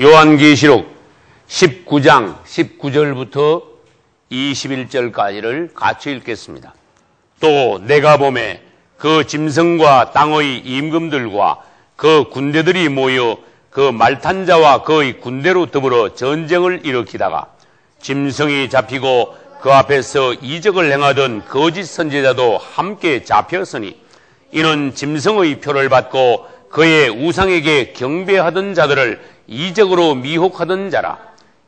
요한계시록 19장 19절부터 21절까지를 같이 읽겠습니다. 또 내가 보매 그 짐승과 땅의 임금들과 그 군대들이 모여 그 말탄 자와 그의 군대로 더불어 전쟁을 일으키다가 짐승이 잡히고 그 앞에서 이적을 행하던 거짓 선지자도 함께 잡혔으니 이는 짐승의 표를 받고 그의 우상에게 경배하던 자들을 이적으로 미혹하던 자라.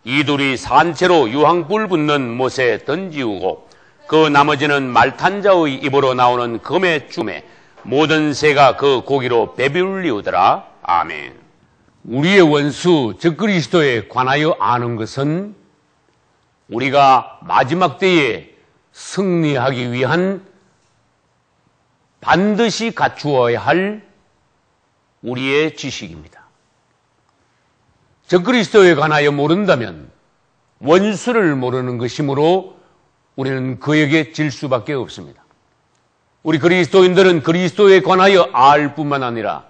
이 둘이 산채로 유황불 붙는 못에 던지우고 그 나머지는 말탄 자의 입으로 나오는 금의 줌에 모든 새가 그 고기로 배불리우더라. 아멘. 우리의 원수 적그리스도에 관하여 아는 것은 우리가 마지막 때에 승리하기 위한 반드시 갖추어야 할 우리의 지식입니다. 적그리스도에 관하여 모른다면 원수를 모르는 것이므로 우리는 그에게 질 수밖에 없습니다. 우리 그리스도인들은 그리스도에 관하여 알 뿐만 아니라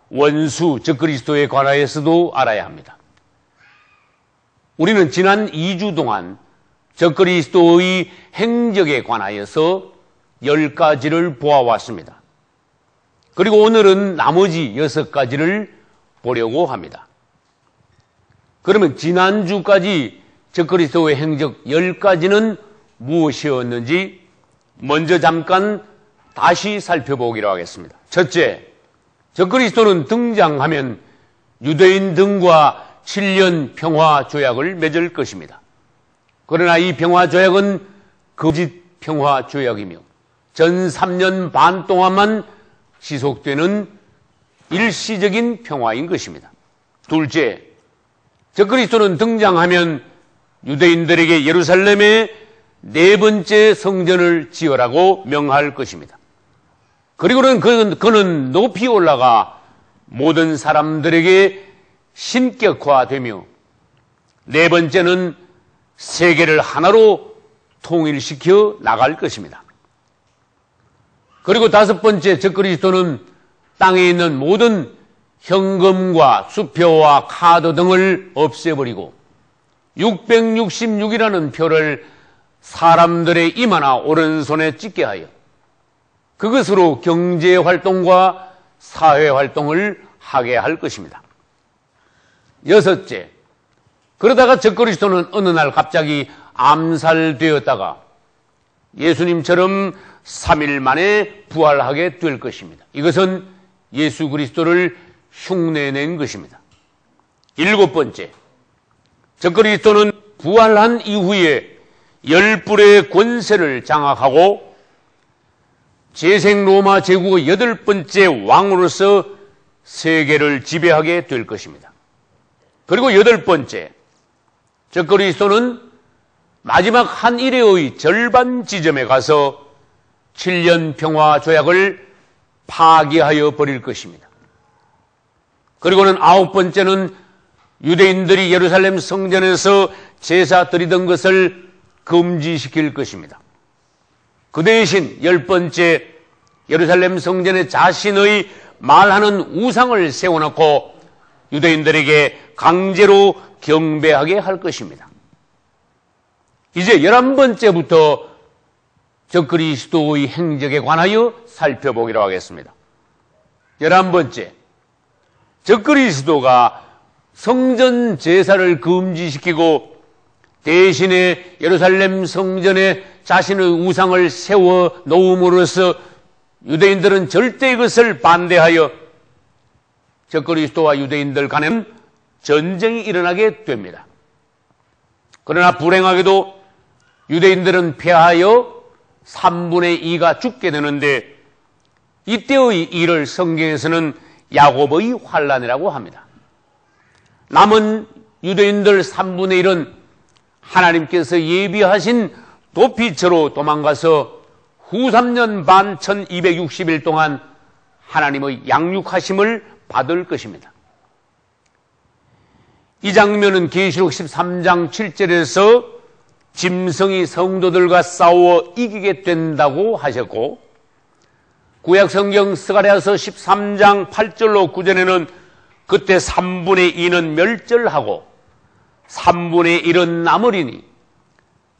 원수 적그리스도에 관하여서도 알아야 합니다. 우리는 지난 2주 동안 적그리스도의 행적에 관하여서 10가지를 보아왔습니다. 그리고 오늘은 나머지 6가지를 보려고 합니다. 그러면 지난주까지 적그리스도의 행적 10가지는 무엇이었는지 먼저 잠깐 다시 살펴보기로 하겠습니다. 첫째, 적그리스도는 등장하면 유대인 등과 7년 평화조약을 맺을 것입니다. 그러나 이 평화조약은 거짓 평화조약이며 전 3년 반 동안만 지속되는 일시적인 평화인 것입니다. 둘째, 적그리스도는 등장하면 유대인들에게 예루살렘에 4번째 성전을 지으라고 명할 것입니다. 그리고는 그는 높이 올라가 모든 사람들에게 신격화되며 4번째는 세계를 하나로 통일시켜 나갈 것입니다. 그리고 5번째, 적그리스도는 땅에 있는 모든 현금과 수표와 카드 등을 없애버리고 666이라는 표를 사람들의 이마나 오른손에 찍게 하여 그것으로 경제활동과 사회활동을 하게 할 것입니다. 여섯째, 그러다가 적그리스도는 어느 날 갑자기 암살되었다가 예수님처럼 3일 만에 부활하게 될 것입니다. 이것은 예수 그리스도를 흉내낸 것입니다. 7번째, 적그리스도는 부활한 이후에 10불의 권세를 장악하고 재생 로마 제국의 8번째 왕으로서 세계를 지배하게 될 것입니다. 그리고 8번째, 적그리스도는 마지막 한 일회의 절반 지점에 가서 7년 평화 조약을 파기하여 버릴 것입니다. 그리고는 9번째는 유대인들이 예루살렘 성전에서 제사 드리던 것을 금지시킬 것입니다. 그 대신 10번째, 예루살렘 성전에 자신의 말하는 우상을 세워놓고 유대인들에게 강제로 경배하게 할 것입니다. 이제 11번째부터 적그리스도의 행적에 관하여 살펴보기로 하겠습니다. 11번째, 적그리스도가 성전 제사를 금지시키고 대신에 예루살렘 성전에 자신의 우상을 세워 놓음으로써 유대인들은 절대 이것을 반대하여 적그리스도와 유대인들 간에는 전쟁이 일어나게 됩니다. 그러나 불행하게도 유대인들은 패하여 3분의 2가 죽게 되는데 이때의 일을 성경에서는 야곱의 환란이라고 합니다. 남은 유대인들 3분의 1은 하나님께서 예비하신 도피처로 도망가서 후 3년 반 1260일 동안 하나님의 양육하심을 받을 것입니다. 이 장면은 계시록 13장 7절에서 짐승이 성도들과 싸워 이기게 된다고 하셨고 구약성경 스가랴서 13장 8절로 9절에는 그때 3분의 2는 멸절하고 3분의 1은 남으리니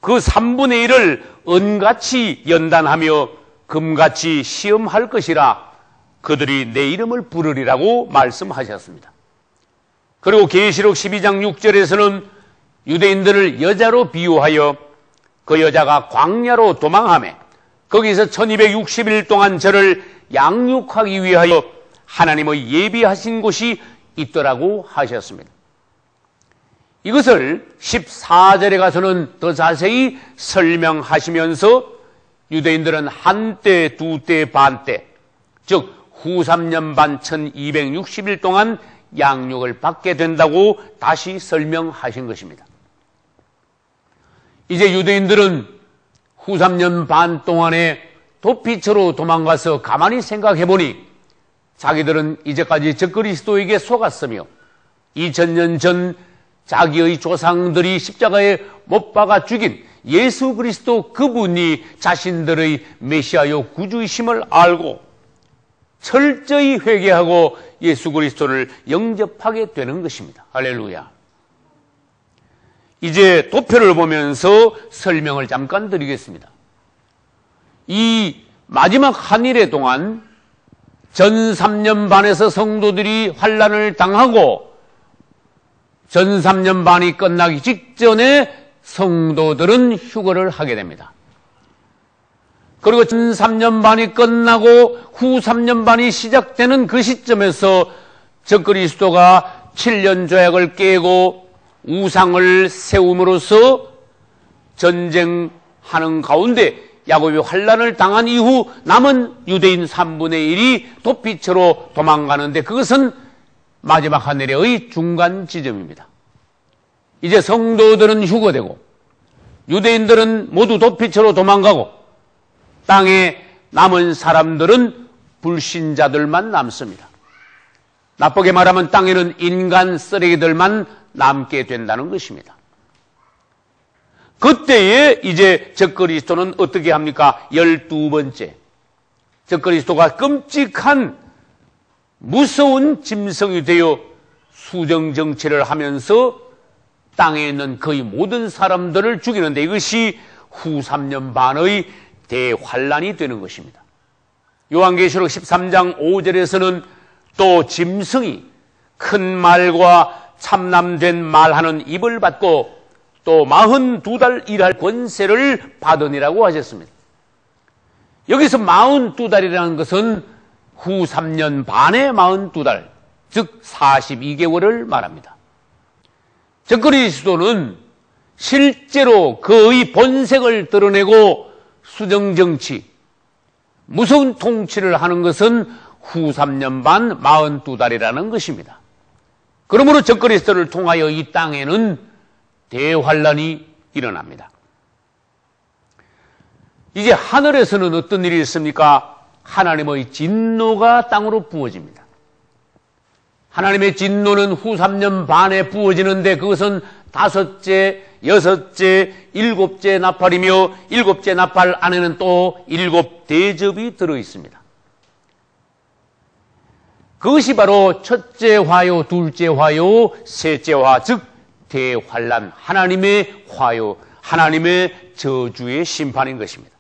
그 3분의 1을 은같이 연단하며 금같이 시험할 것이라 그들이 내 이름을 부르리라고 말씀하셨습니다. 그리고 계시록 12장 6절에서는 유대인들을 여자로 비유하여 그 여자가 광야로 도망하며 거기서 1260일 동안 저를 양육하기 위하여 하나님의 예비하신 곳이 있더라고 하셨습니다. 이것을 14절에 가서는 더 자세히 설명하시면서 유대인들은 한때, 두때, 반때, 즉 후 3년 반 1260일 동안 양육을 받게 된다고 다시 설명하신 것입니다. 이제 유대인들은 후 3년 반 동안에 도피처로 도망가서 가만히 생각해 보니 자기들은 이제까지 적그리스도에게 속았으며 2000년 전 자기의 조상들이 십자가에 못 박아 죽인 예수 그리스도 그분이 자신들의 메시아요 구주이심을 알고 철저히 회개하고 예수 그리스도를 영접하게 되는 것입니다. 할렐루야. 이제 도표를 보면서 설명을 잠깐 드리겠습니다. 이 마지막 한일의 동안 전 3년 반에서 성도들이 환난을 당하고 전 3년 반이 끝나기 직전에 성도들은 휴거를 하게 됩니다. 그리고 전 3년 반이 끝나고 후 3년 반이 시작되는 그 시점에서 적그리스도가 7년 조약을 깨고 우상을 세움으로써 전쟁하는 가운데 야곱이 환난을 당한 이후 남은 유대인 3분의 1이 도피처로 도망가는데 그것은 마지막 하늘의 중간 지점입니다. 이제 성도들은 휴거되고 유대인들은 모두 도피처로 도망가고 땅에 남은 사람들은 불신자들만 남습니다. 나쁘게 말하면 땅에는 인간 쓰레기들만 남게 된다는 것입니다. 그때에 이제 적그리스도는 어떻게 합니까? 12번째. 적그리스도가 끔찍한 무서운 짐승이 되어 수정정치를 하면서 땅에 있는 거의 모든 사람들을 죽이는데 이것이 후 3년 반의 대환란이 되는 것입니다. 요한계시록 13장 5절에서는 또 짐승이 큰 말과 참남된 말하는 입을 받고 또 42달 일할 권세를 받으니라고 하셨습니다. 여기서 42달이라는 것은 후 3년 반의 42달, 즉 42개월을 말합니다. 적그리스도는 실제로 그의 본색을 드러내고 수정정치, 무서운 통치를 하는 것은 후 3년 반 42달이라는 것입니다. 그러므로 적그리스도를 통하여 이 땅에는 대환란이 일어납니다. 이제 하늘에서는 어떤 일이 있습니까? 하나님의 진노가 땅으로 부어집니다. 하나님의 진노는 후 3년 반에 부어지는데 그것은 5째, 6째, 7째 나팔이며 7째 나팔 안에는 또 7대접이 들어있습니다. 그것이 바로 첫째 화요, 둘째 화요, 셋째 화, 즉 대환란, 하나님의 화요, 하나님의 저주의 심판인 것입니다.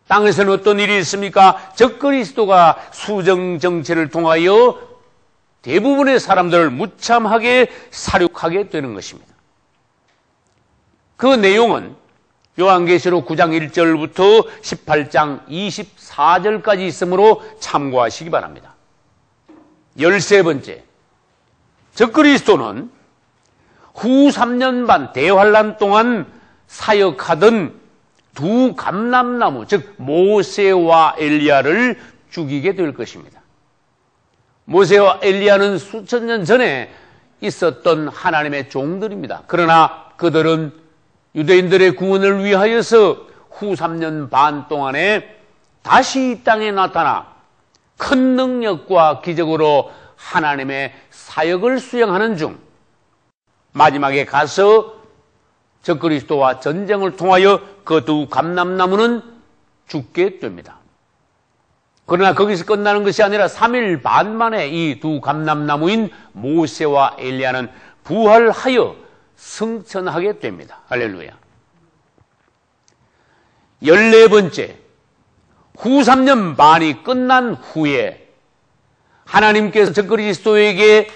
땅에서는 어떤 일이 있습니까? 적그리스도가 수정정체를 통하여 대부분의 사람들을 무참하게 살육하게 되는 것입니다. 그 내용은 요한계시록 9장 1절부터 18장 24절까지 있으므로 참고하시기 바랍니다. 13번째, 적그리스도는 후 3년 반 대환란 동안 사역하던 두 감람나무, 즉 모세와 엘리야를 죽이게 될 것입니다. 모세와 엘리야는 수천 년 전에 있었던 하나님의 종들입니다. 그러나 그들은 유대인들의 구원을 위하여서 후 3년 반 동안에 다시 이 땅에 나타나 큰 능력과 기적으로 하나님의 사역을 수행하는 중 마지막에 가서 적그리스도와 전쟁을 통하여 그 두 감람나무는 죽게 됩니다. 그러나 거기서 끝나는 것이 아니라 3일 반 만에 이 두 감람나무인 모세와 엘리야는 부활하여 승천하게 됩니다. 할렐루야. 14번째, 후 3년 반이 끝난 후에 하나님께서 적그리스도에게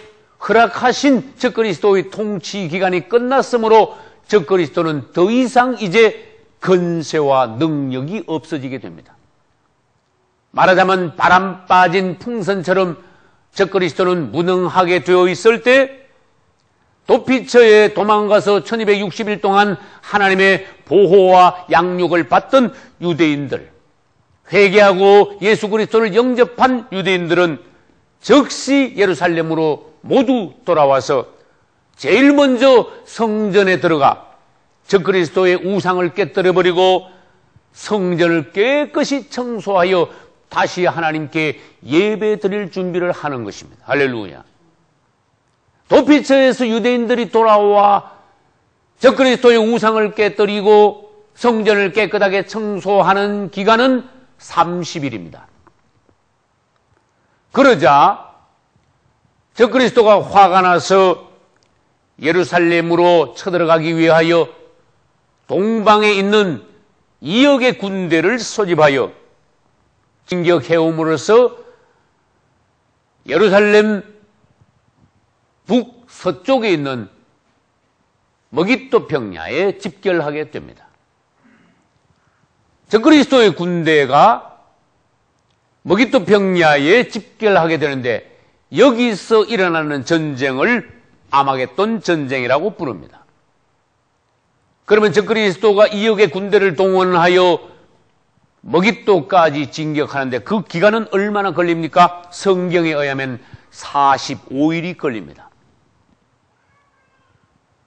허락하신 적그리스도의 통치 기간이 끝났으므로 적그리스도는 더 이상 이제 권세와 능력이 없어지게 됩니다. 말하자면 바람 빠진 풍선처럼 적그리스도는 무능하게 되어 있을 때 도피처에 도망가서 1260일 동안 하나님의 보호와 양육을 받던 유대인들, 회개하고 예수 그리스도를 영접한 유대인들은 즉시 예루살렘으로 모두 돌아와서 제일 먼저 성전에 들어가 적그리스도의 우상을 깨뜨려버리고 성전을 깨끗이 청소하여 다시 하나님께 예배 드릴 준비를 하는 것입니다. 할렐루야. 도피처에서 유대인들이 돌아와 적그리스도의 우상을 깨뜨리고 성전을 깨끗하게 청소하는 기간은 30일입니다. 그러자 적그리스도가 화가 나서 예루살렘으로 쳐들어가기 위하여 동방에 있는 2억의 군대를 소집하여 진격해옴으로써 예루살렘 북서쪽에 있는 머깃도 평야에 집결하게 됩니다. 적그리스도의 군대가 머깃도 평야에 집결하게 되는데 여기서 일어나는 전쟁을 아마겟돈 전쟁이라고 부릅니다. 그러면 적그리스도가 2억의 군대를 동원하여 머깃도까지 진격하는데 그 기간은 얼마나 걸립니까? 성경에 의하면 45일이 걸립니다.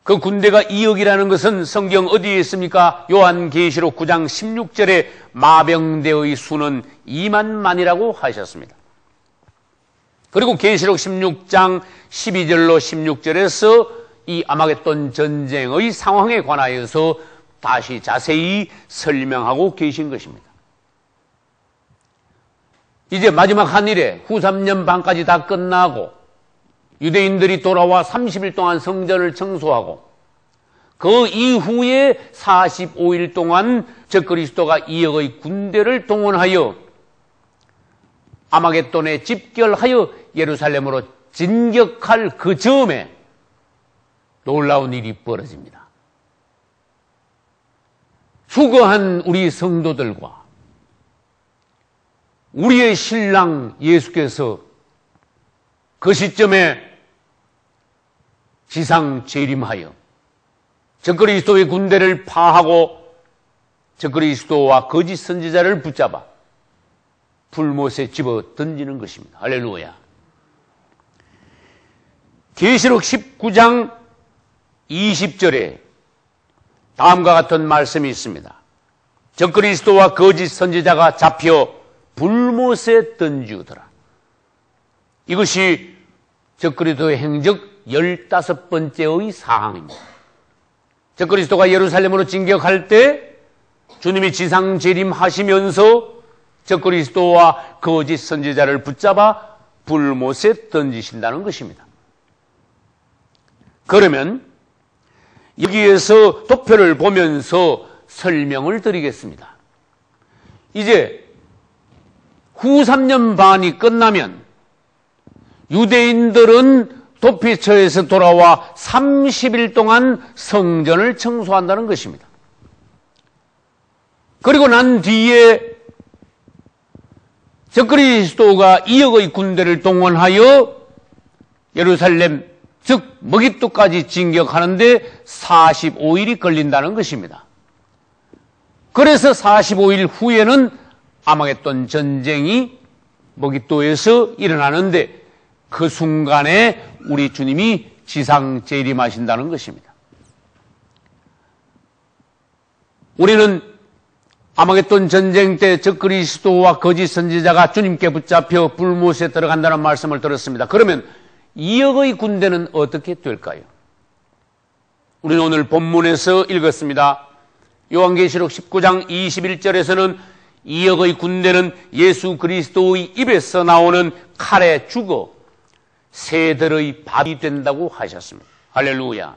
그 군대가 2억이라는 것은 성경 어디에 있습니까? 요한계시록 9장 16절에 마병대의 수는 2만만이라고 하셨습니다. 그리고 계시록 16장 12절로 16절에서 이 아마겟돈 전쟁의 상황에 관하여서 다시 자세히 설명하고 계신 것입니다. 이제 마지막 한 일에 후 3년 반까지 다 끝나고 유대인들이 돌아와 30일 동안 성전을 청소하고 그 이후에 45일 동안 적그리스도가 2억의 군대를 동원하여 아마겟돈에 집결하여 예루살렘으로 진격할 그 즈음에 놀라운 일이 벌어집니다. 수거한 우리 성도들과 우리의 신랑 예수께서 그 시점에 지상 재림하여 적그리스도의 군대를 파하고 적그리스도와 거짓 선지자를 붙잡아 불못에 집어 던지는 것입니다. 할렐루야. 계시록 19장 20절에 다음과 같은 말씀이 있습니다. 적그리스도와 거짓 선지자가 잡혀 불못에 던지우더라. 이것이 적그리스도의 행적 15번째의 사항입니다. 적그리스도가 예루살렘으로 진격할 때 주님이 지상 재림하시면서 적그리스도와 거짓 선지자를 붙잡아 불못에 던지신다는 것입니다. 그러면 여기에서 도표를 보면서 설명을 드리겠습니다. 이제 후 3년 반이 끝나면 유대인들은 도피처에서 돌아와 30일 동안 성전을 청소한다는 것입니다. 그리고 난 뒤에 적그리스도가 2억의 군대를 동원하여 예루살렘 즉 머깃도까지 진격하는데 45일이 걸린다는 것입니다. 그래서 45일 후에는 아마겟돈 전쟁이 머깃도에서 일어나는데 그 순간에 우리 주님이 지상 재림하신다는 것입니다. 우리는 아마겟돈 전쟁 때 적그리스도와 거짓 선지자가 주님께 붙잡혀 불못에 들어간다는 말씀을 들었습니다. 그러면 2억의 군대는 어떻게 될까요? 우리는 오늘 본문에서 읽었습니다. 요한계시록 19장 21절에서는 이역의 군대는 예수 그리스도의 입에서 나오는 칼에 죽어 새들의 밥이 된다고 하셨습니다. 할렐루야.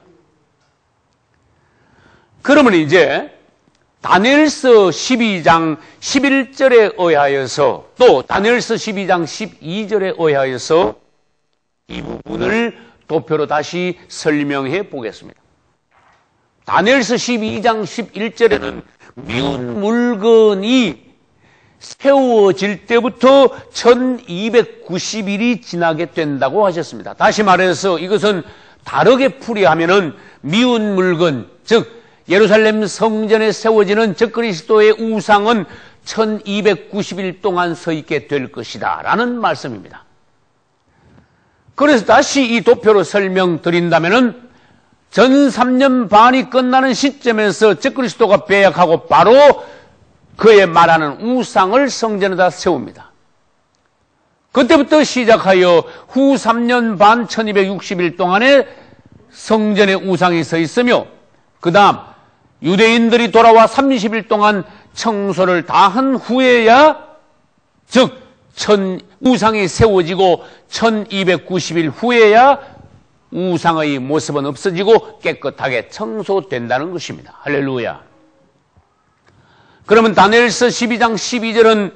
그러면 이제 다니엘서 12장 11절에 의하여서 또 다니엘서 12장 12절에 의하여서 이 부분을 도표로 다시 설명해 보겠습니다. 다니엘서 12장 11절에는 미운 물건이 세워질 때부터 1290일이 지나게 된다고 하셨습니다. 다시 말해서 이것은 다르게 풀이하면은 미운 물건, 즉 예루살렘 성전에 세워지는 적그리스도의 우상은 1290일 동안 서 있게 될 것이다 라는 말씀입니다. 그래서 다시 이 도표로 설명드린다면은 전 3년 반이 끝나는 시점에서 적그리스도가 배역하고 바로 그의 말하는 우상을 성전에다 세웁니다. 그때부터 시작하여 후 3년 반 1260일 동안에 성전에 우상이 서 있으며 그 다음 유대인들이 돌아와 30일 동안 청소를 다 한 후에야 즉 우상이 세워지고 1290일 후에야 우상의 모습은 없어지고 깨끗하게 청소된다는 것입니다. 할렐루야. 그러면 다니엘서 12장 12절은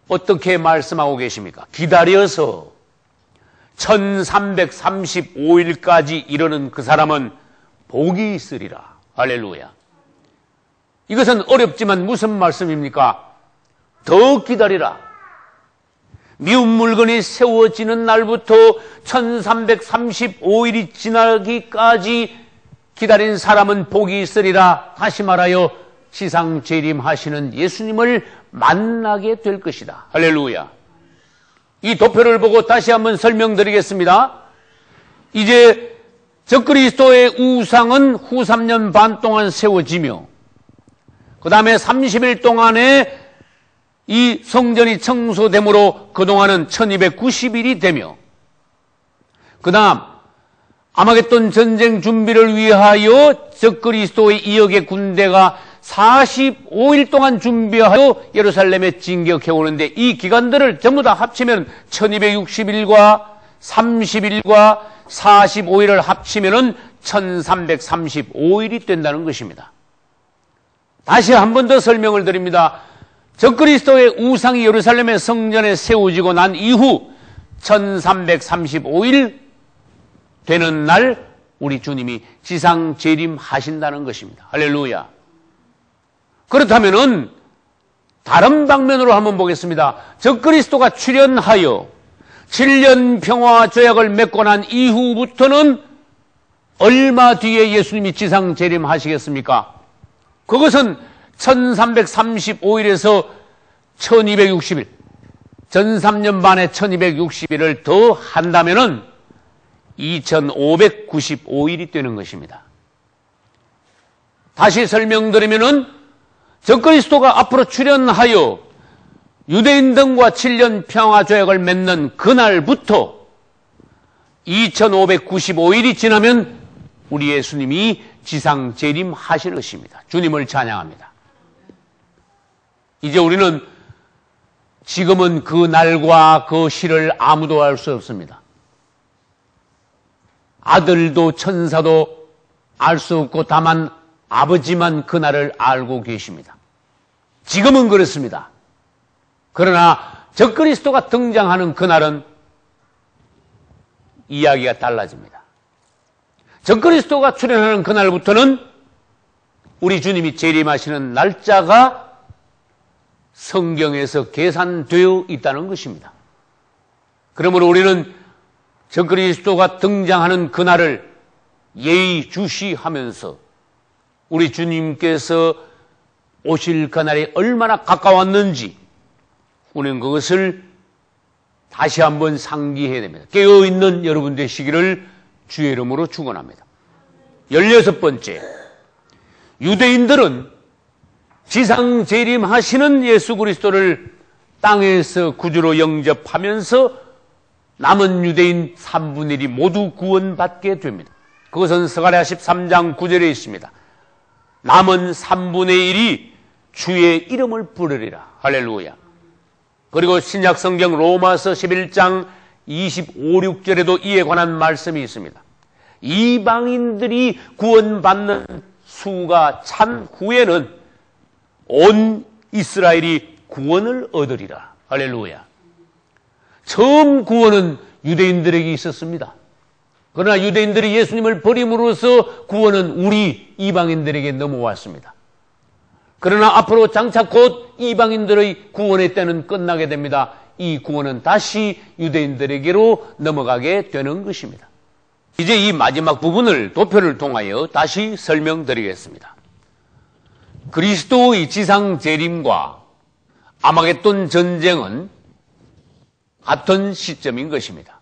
어떻게 말씀하고 계십니까? 기다려서 1335일까지 이르는 그 사람은 복이 있으리라. 할렐루야. 이것은 어렵지만 무슨 말씀입니까? 더 기다리라. 미운 물건이 세워지는 날부터 1335일이 지나기까지 기다린 사람은 복이 있으리라. 다시 말하여 지상 재림하시는 예수님을 만나게 될 것이다. 할렐루야. 이 도표를 보고 다시 한번 설명드리겠습니다. 이제 적그리스도의 우상은 후 3년 반 동안 세워지며 그 다음에 30일 동안에 이 성전이 청소되므로 그동안은 1290일이 되며 그 다음 아마겟돈 전쟁 준비를 위하여 적그리스도의 이역의 군대가 45일 동안 준비하여 예루살렘에 진격해 오는데 이 기간들을 전부 다 합치면 1260일과 30일과 45일을 합치면은 1335일이 된다는 것입니다. 다시 한 번 더 설명을 드립니다. 적그리스도의 우상이 예루살렘의 성전에 세워지고 난 이후 1335일 되는 날 우리 주님이 지상 재림하신다는 것입니다. 할렐루야. 그렇다면은 다른 방면으로 한번 보겠습니다. 적그리스도가 출현하여 7년 평화 조약을 맺고 난 이후부터는 얼마 뒤에 예수님이 지상 재림하시겠습니까? 그것은 1335일에서 1260일, 전 3년 반에 1260일을 더 한다면은 2595일이 되는 것입니다. 다시 설명드리면은 적그리스도가 앞으로 출현하여 유대인 등과 7년 평화조약을 맺는 그날부터 2595일이 지나면 우리 예수님이 지상 재림하시는 것입니다. 주님을 찬양합니다. 이제 우리는 지금은 그 날과 그 시를 아무도 알 수 없습니다. 아들도 천사도 알 수 없고 다만 아버지만 그 날을 알고 계십니다. 지금은 그렇습니다. 그러나 적그리스도가 등장하는 그날은 이야기가 달라집니다. 적그리스도가 출현하는 그날부터는 우리 주님이 재림하시는 날짜가 성경에서 계산되어 있다는 것입니다. 그러므로 우리는 적그리스도가 등장하는 그날을 예의주시하면서 우리 주님께서 오실 그날이 얼마나 가까웠는지 우리는 그것을 다시 한번 상기해야 됩니다. 깨어있는 여러분 되시기를 주의 이름으로 축원합니다. 16번째, 유대인들은 지상 재림하시는 예수 그리스도를 땅에서 구주로 영접하면서 남은 유대인 3분의 1이 모두 구원받게 됩니다. 그것은 스가랴 13장 9절에 있습니다. 남은 3분의 1이 주의 이름을 부르리라. 할렐루야. 그리고 신약 성경 로마서 11장 25, 6절에도 이에 관한 말씀이 있습니다. 이방인들이 구원받는 수가 찬 후에는 온 이스라엘이 구원을 얻으리라. 할렐루야. 처음 구원은 유대인들에게 있었습니다. 그러나 유대인들이 예수님을 버림으로써 구원은 우리 이방인들에게 넘어왔습니다. 그러나 앞으로 장차 곧 이방인들의 구원의 때는 끝나게 됩니다. 이 구원은 다시 유대인들에게로 넘어가게 되는 것입니다. 이제 이 마지막 부분을 도표를 통하여 다시 설명드리겠습니다. 그리스도의 지상 재림과 아마겟돈 전쟁은 같은 시점인 것입니다.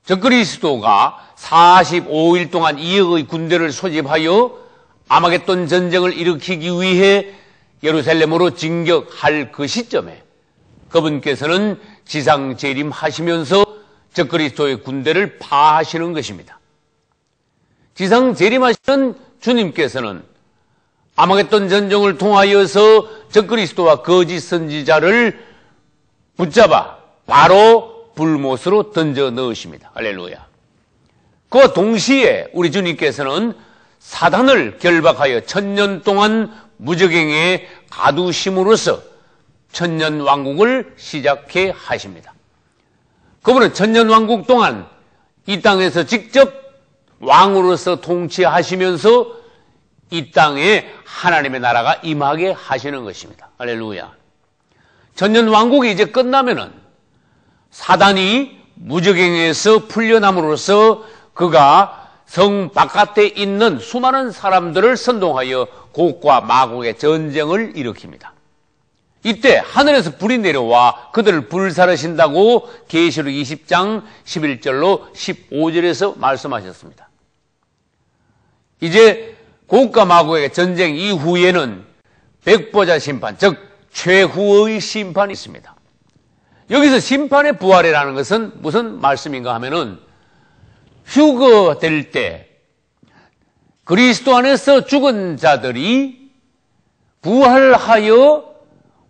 적그리스도가 45일 동안 2억의 군대를 소집하여 아마겟돈 전쟁을 일으키기 위해 예루살렘으로 진격할 그 시점에 그분께서는 지상 재림하시면서 적그리스도의 군대를 파하시는 것입니다. 지상 재림하시는 주님께서는 아마겟돈 전쟁을 통하여서 적그리스도와 거짓 선지자를 붙잡아 바로 불못으로 던져 넣으십니다. 할렐루야. 그와 동시에 우리 주님께서는 사단을 결박하여 1000년 동안 무적행에 가두심으로써 천년왕국을 시작해 하십니다. 그분은 천년왕국 동안 이 땅에서 직접 왕으로서 통치하시면서 이 땅에 하나님의 나라가 임하게 하시는 것입니다. 할렐루야. 천년왕국이 이제 끝나면은 사단이 무적행에서 풀려남으로써 그가 성 바깥에 있는 수많은 사람들을 선동하여 곡과 마곡의 전쟁을 일으킵니다. 이때 하늘에서 불이 내려와 그들을 불사르신다고 계시록 20장 11절로 15절에서 말씀하셨습니다. 이제 곡과 마곡의 전쟁 이후에는 백보자 심판, 즉 최후의 심판이 있습니다. 여기서 심판의 부활이라는 것은 무슨 말씀인가 하면은 휴거될 때 그리스도 안에서 죽은 자들이 부활하여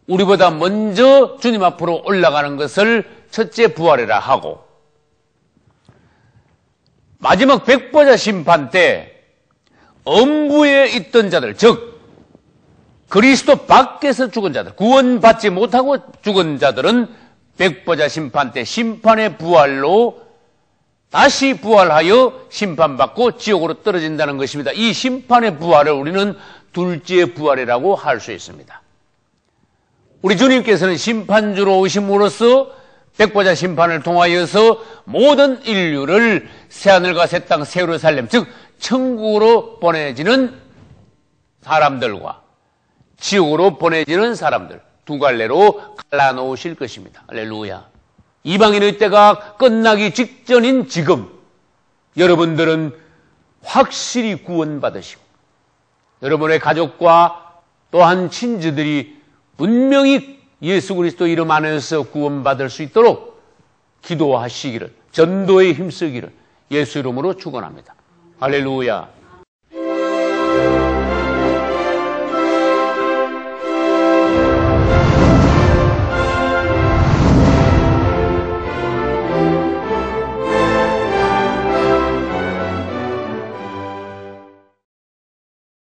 우리보다 먼저 주님 앞으로 올라가는 것을 첫째 부활이라 하고, 마지막 백보자 심판 때 엄부에 있던 자들, 즉 그리스도 밖에서 죽은 자들, 구원받지 못하고 죽은 자들은 백보자 심판 때 심판의 부활로 다시 부활하여 심판받고 지옥으로 떨어진다는 것입니다. 이 심판의 부활을 우리는 둘째 부활이라고 할 수 있습니다. 우리 주님께서는 심판주로 오심으로써 백보자 심판을 통하여서 모든 인류를 새하늘과 새 땅 새 예루살렘, 즉 천국으로 보내지는 사람들과 지옥으로 보내지는 사람들 두 갈래로 갈라놓으실 것입니다. 할렐루야. 이방인의 때가 끝나기 직전인 지금 여러분들은 확실히 구원받으시고 여러분의 가족과 또한 친지들이 분명히 예수 그리스도 이름 안에서 구원받을 수 있도록 기도하시기를, 전도에 힘쓰기를 예수 이름으로 축원합니다. 할렐루야.